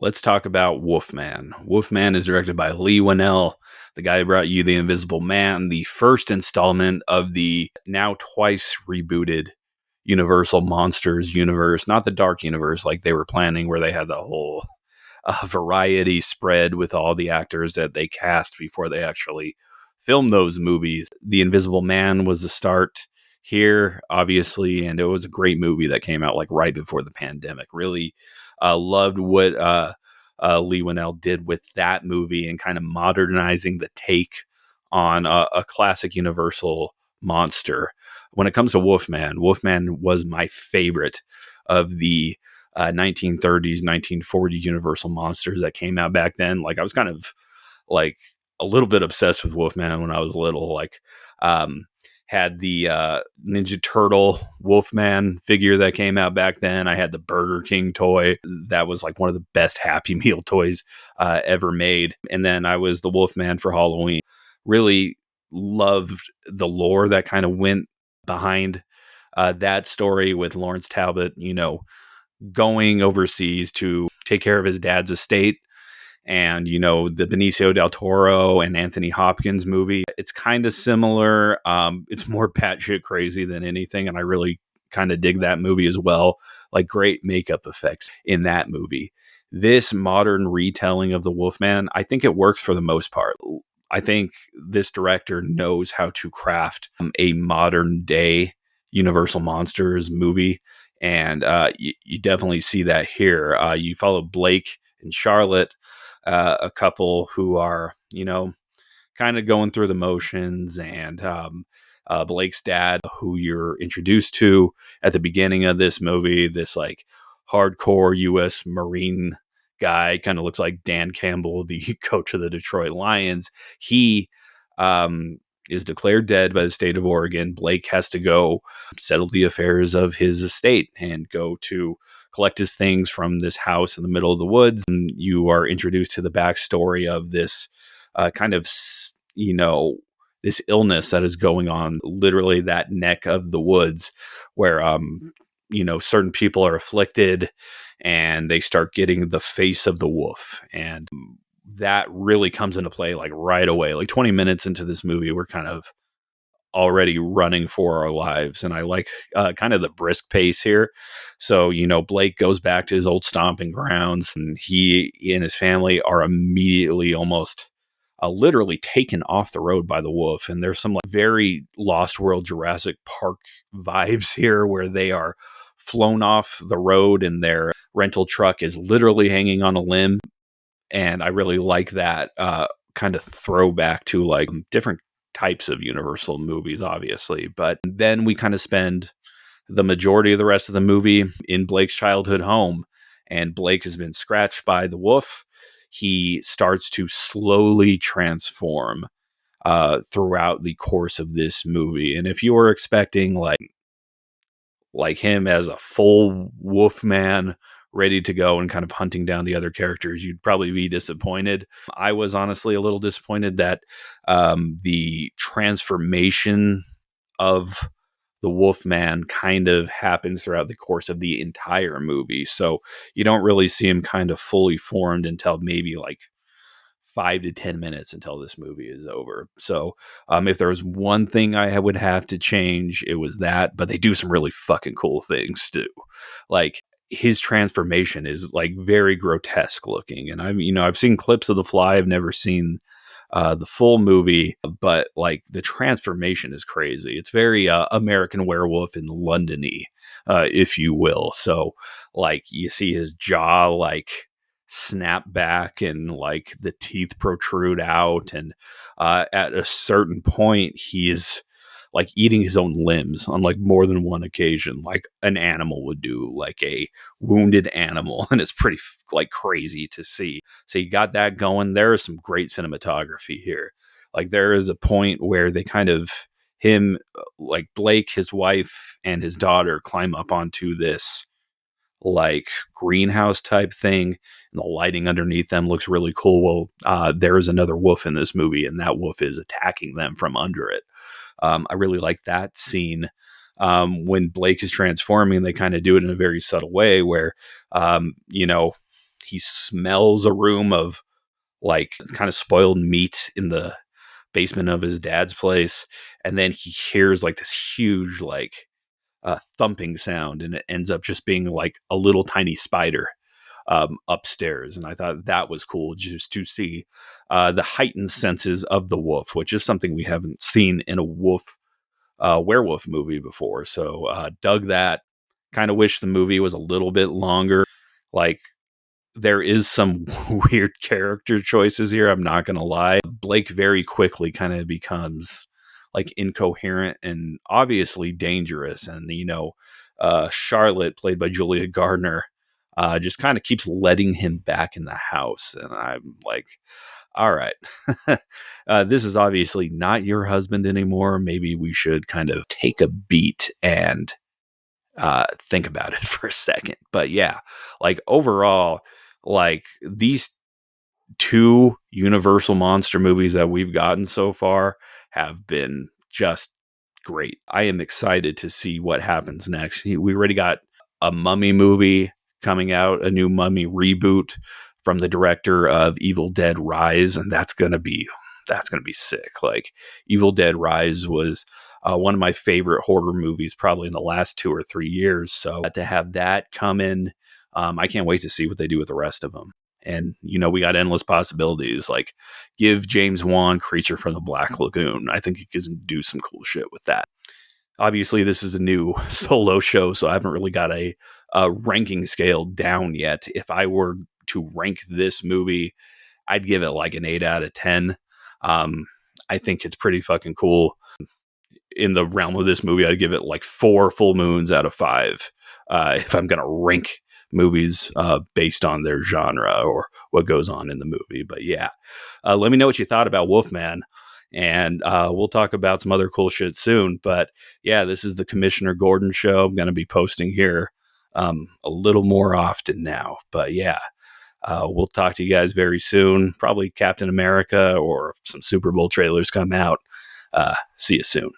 Let's talk about Wolfman. Wolfman is directed by Lee Winnell, the guy who brought you The Invisible Man, the first installment of the now twice rebooted Universal Monsters universe, not the Dark Universe like they were planning, where they had the whole variety spread with all the actors that they cast before they actually filmed those movies. The Invisible Man was the start here, obviously, and it was a great movie that came out like right before the pandemic. Really loved what Lee Winnell did with that movie and kind of modernizing the take on a classic Universal monster. When it comes to Wolfman, Wolfman was my favorite of the 1930s, 1940s Universal monsters that came out back then. Like I was kind of like a little bit obsessed with Wolfman when I was little. Like had the Ninja Turtle Wolfman figure that came out back then. I had the Burger King toy. That was like one of the best Happy Meal toys ever made. And then I was the Wolfman for Halloween. Really loved the lore that kind of went behind that story with Lawrence Talbot, going overseas to take care of his dad's estate. And, the Benicio del Toro and Anthony Hopkins movie, it's kind of similar. It's more batshit crazy than anything. And I really kind of dig that movie as well. Like great makeup effects in that movie. This modern retelling of the Wolfman, I think it works for the most part. I think this director knows how to craft a modern day Universal Monsters movie. And you definitely see that here. You follow Blake and Charlotte, a couple who are, kind of going through the motions, and Blake's dad, who you're introduced to at the beginning of this movie, this like hardcore U.S. Marine guy, kind of looks like Dan Campbell, the coach of the Detroit Lions. He is declared dead by the state of Oregon. Blake has to go settle the affairs of his estate and go to collect his things from this house in the middle of the woods. And you are introduced to the backstory of this kind of, this illness that is going on literally that neck of the woods where, certain people are afflicted and they start getting the face of the wolf. And that really comes into play like right away. Like 20 minutes into this movie, we're kind of already running for our lives. And I like kind of the brisk pace here. So, Blake goes back to his old stomping grounds, and he and his family are immediately almost literally taken off the road by the wolf. And there's some like very Lost World Jurassic Park vibes here where they are flown off the road and their rental truck is literally hanging on a limb. And I really like that kind of throwback to like different types of Universal movies, obviously. But then we kind of spend the majority of the rest of the movie in Blake's childhood home, and Blake has been scratched by the wolf. He starts to slowly transform throughout the course of this movie. And if you were expecting like him as a full wolf man ready to go and kind of hunting down the other characters, you'd probably be disappointed. I was honestly a little disappointed that the transformation of the Wolfman kind of happens throughout the course of the entire movie. So you don't really see him kind of fully formed until maybe like 5 to 10 minutes until this movie is over. So if there was one thing I would have to change, it was that. But they do some really fucking cool things too. Like his transformation is like very grotesque looking. And I've seen clips of The Fly. I've never seen the full movie, but like the transformation is crazy. It's very American Werewolf in London-y, if you will. So like you see his jaw like snap back and like the teeth protrude out, and at a certain point he's like eating his own limbs on like more than one occasion, like an animal would do, like a wounded animal. And it's pretty like crazy to see. So you got that going. There is some great cinematography here. Like there is a point where they kind of like Blake, his wife, and his daughter climb up onto this like greenhouse type thing, and the lighting underneath them looks really cool. Well, there is another wolf in this movie, and that wolf is attacking them from under it. I really like that scene. When Blake is transforming, they kind of do it in a very subtle way where, he smells a room of like kind of spoiled meat in the basement of his dad's place, and then he hears like this huge like thumping sound, and it ends up just being like a little tiny spider upstairs. And I thought that was cool just to see the heightened senses of the wolf, which is something we haven't seen in a werewolf movie before. So dug that. Kind of wish the movie was a little bit longer. Like, there is some weird character choices here. I'm not going to lie. Blake very quickly kind of becomes like incoherent and obviously dangerous. And, Charlotte, played by Julia Gardner, just kind of keeps letting him back in the house. And I'm like, all right, this is obviously not your husband anymore. Maybe we should kind of take a beat and think about it for a second. But yeah, like overall, like these two Universal monster movies that we've gotten so far have been just great. I am excited to see what happens next. We already got a Mummy movie coming out, a new Mummy reboot from the director of Evil Dead Rise, and that's gonna be sick. Like, Evil Dead Rise was one of my favorite horror movies probably in the last 2 or 3 years. So to have that come in, I can't wait to see what they do with the rest of them. And, we got endless possibilities. Like, give James Wan Creature from the Black Lagoon. I think he can do some cool shit with that. Obviously, this is a new solo show, so I haven't really got a ranking scale down yet. If I were to rank this movie, I'd give it like an 8 out of 10. I think it's pretty fucking cool. In the realm of this movie, I'd give it like 4 full moons out of 5 if I'm going to rank movies based on their genre or what goes on in the movie. But yeah, let me know what you thought about Wolfman, and we'll talk about some other cool shit soon. But yeah, this is the Commissioner Gordon Show. I'm going to be posting here a little more often now. But yeah, we'll talk to you guys very soon. Probably Captain America or some Super Bowl trailers come out. See you soon.